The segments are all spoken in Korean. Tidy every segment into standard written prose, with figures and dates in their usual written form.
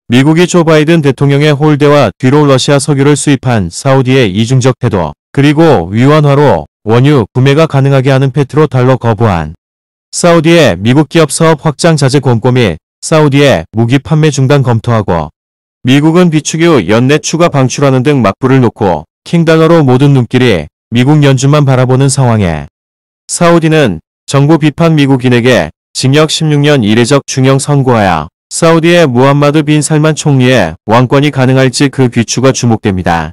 미국이 조 바이든 대통령의 홀대와 뒤로 러시아 석유를 수입한 사우디의 이중적 태도, 그리고 위원화로 원유 구매가 가능하게 하는 페트로 달러 거부안, 사우디의 미국 기업 사업 확장 자제 권고 및 사우디의 무기 판매 중단 검토하고, 미국은 비축유 연내 추가 방출하는 등 막불을 놓고 킹달러로 모든 눈길이 미국 연준만 바라보는 상황에 사우디는 정부 비판 미국인에게 징역 16년 이례적 중형 선고하여 사우디의 무함마드 빈 살만 총리의 왕권이 가능할지 그 귀추가 주목됩니다.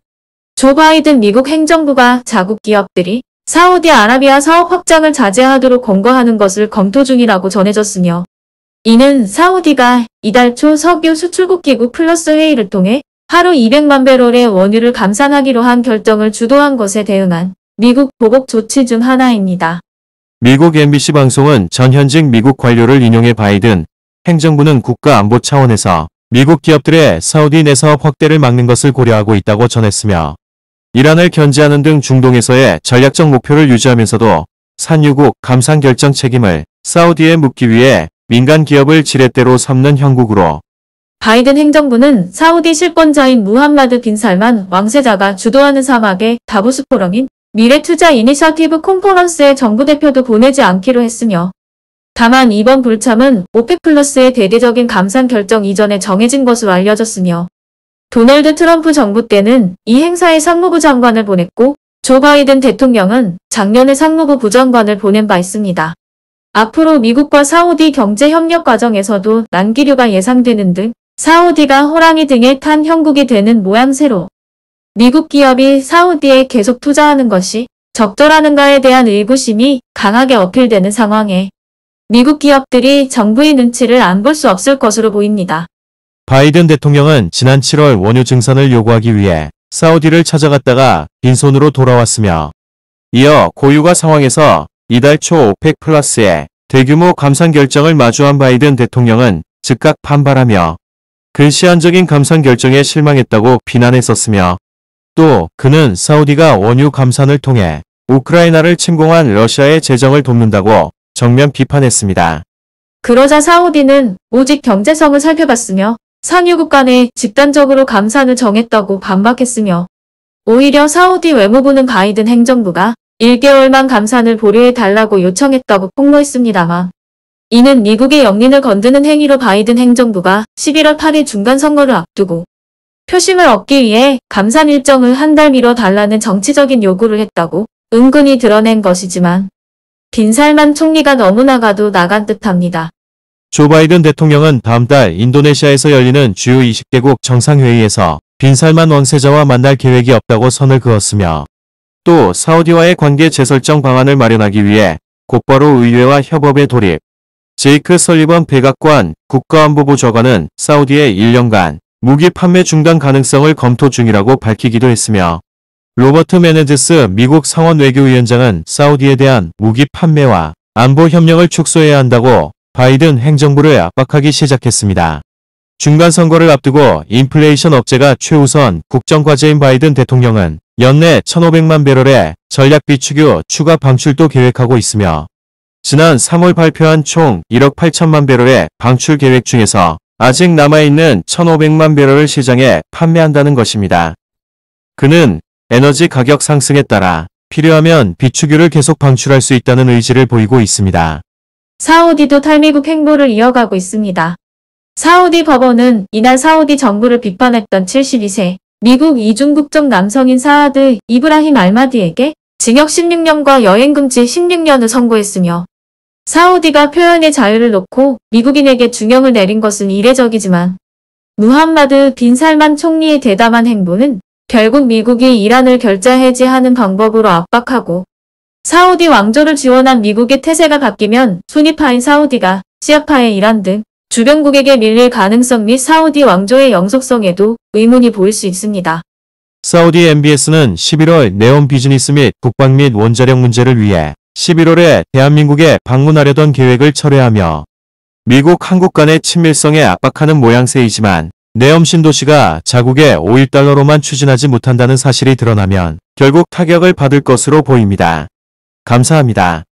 조 바이든 미국 행정부가 자국 기업들이 사우디아라비아 사업 확장을 자제하도록 권고하는 것을 검토 중이라고 전해졌으며, 이는 사우디가 이달 초 석유 수출국 기구 플러스 회의를 통해 하루 200만 배럴의 원유를 감산하기로 한 결정을 주도한 것에 대응한 미국 보복 조치 중 하나입니다. 미국 MBC 방송은 전 현직 미국 관료를 인용해 바이든 행정부는 국가 안보 차원에서 미국 기업들의 사우디 내 사업 확대를 막는 것을 고려하고 있다고 전했으며, 이란을 견제하는 등 중동에서의 전략적 목표를 유지하면서도 산유국 감산 결정 책임을 사우디에 묻기 위해 민간 기업을 지렛대로 삼는 형국으로 바이든 행정부는 사우디 실권자인 무함마드 빈 살만 왕세자가 주도하는 사막의 다보스 포럼인 미래투자 이니셔티브 컨퍼런스에 정부 대표도 보내지 않기로 했으며, 다만 이번 불참은 오펙 플러스의 대대적인 감산 결정 이전에 정해진 것으로 알려졌으며, 도널드 트럼프 정부 때는 이 행사에 상무부 장관을 보냈고 조 바이든 대통령은 작년에 상무부 부장관을 보낸 바 있습니다. 앞으로 미국과 사우디 경제협력 과정에서도 난기류가 예상되는 등 사우디가 호랑이 등에 탄 형국이 되는 모양새로 미국 기업이 사우디에 계속 투자하는 것이 적절하는가에 대한 의구심이 강하게 어필되는 상황에 미국 기업들이 정부의 눈치를 안 볼 수 없을 것으로 보입니다. 바이든 대통령은 지난 7월 원유 증산을 요구하기 위해 사우디를 찾아갔다가 빈손으로 돌아왔으며, 이어 고유가 상황에서 이달 초 오펙 플러스의 대규모 감산 결정을 마주한 바이든 대통령은 즉각 반발하며 근시안적인 감산 결정에 실망했다고 비난했었으며, 또 그는 사우디가 원유 감산을 통해 우크라이나를 침공한 러시아의 재정을 돕는다고 정면 비판했습니다. 그러자 사우디는 오직 경제성을 살펴봤으며 산유국 간에 집단적으로 감산을 정했다고 반박했으며, 오히려 사우디 외무부는 바이든 행정부가 1개월만 감산을 보류해달라고 요청했다고 폭로했습니다만, 이는 미국의 영린을 건드는 행위로 바이든 행정부가 11월 8일 중간선거를 앞두고 표심을 얻기 위해 감산 일정을 한 달 미뤄달라는 정치적인 요구를 했다고 은근히 드러낸 것이지만, 빈살만 총리가 너무나가도 나간 듯합니다. 조 바이든 대통령은 다음 달 인도네시아에서 열리는 주요 20개국 정상회의에서 빈살만 왕세자와 만날 계획이 없다고 선을 그었으며, 또 사우디와의 관계 재설정 방안을 마련하기 위해 곧바로 의회와 협업에 돌입. 제이크 설리번 백악관 국가안보부 저관은 사우디의 1년간 무기 판매 중단 가능성을 검토 중이라고 밝히기도 했으며, 로버트 메네데스 미국 상원 외교위원장은 사우디에 대한 무기 판매와 안보 협력을 축소해야 한다고 바이든 행정부를 압박하기 시작했습니다. 중간선거를 앞두고 인플레이션 억제가 최우선 국정과제인 바이든 대통령은 연내 1,500만 배럴의 전략 비축유 추가 방출도 계획하고 있으며, 지난 3월 발표한 총 1억 8천만 배럴의 방출 계획 중에서 아직 남아있는 1,500만 배럴을 시장에 판매한다는 것입니다. 그는 에너지 가격 상승에 따라 필요하면 비축유를 계속 방출할 수 있다는 의지를 보이고 있습니다. 사우디도 탈미국 행보를 이어가고 있습니다. 사우디 법원은 이날 사우디 정부를 비판했던 72세 미국 이중국적 남성인 사아드 이브라힘 알마디에게 징역 16년과 여행금지 16년을 선고했으며, 사우디가 표현의 자유를 놓고 미국인에게 중형을 내린 것은 이례적이지만 무함마드 빈 살만 총리의 대담한 행보는 결국 미국이 이란을 결자 해지하는 방법으로 압박하고, 사우디 왕조를 지원한 미국의 태세가 바뀌면 순위파인 사우디가 시아파의 이란 등 주변국에게 밀릴 가능성 및 사우디 왕조의 영속성에도 의문이 보일 수 있습니다. 사우디 MBS는 11월 네온 비즈니스 및 국방 및 원자력 문제를 위해 11월에 대한민국에 방문하려던 계획을 철회하며, 미국 한국 간의 친밀성에 압박하는 모양새이지만 네옴 신도시가 자국에 5.1달러로만 추진하지 못한다는 사실이 드러나면 결국 타격을 받을 것으로 보입니다. 감사합니다.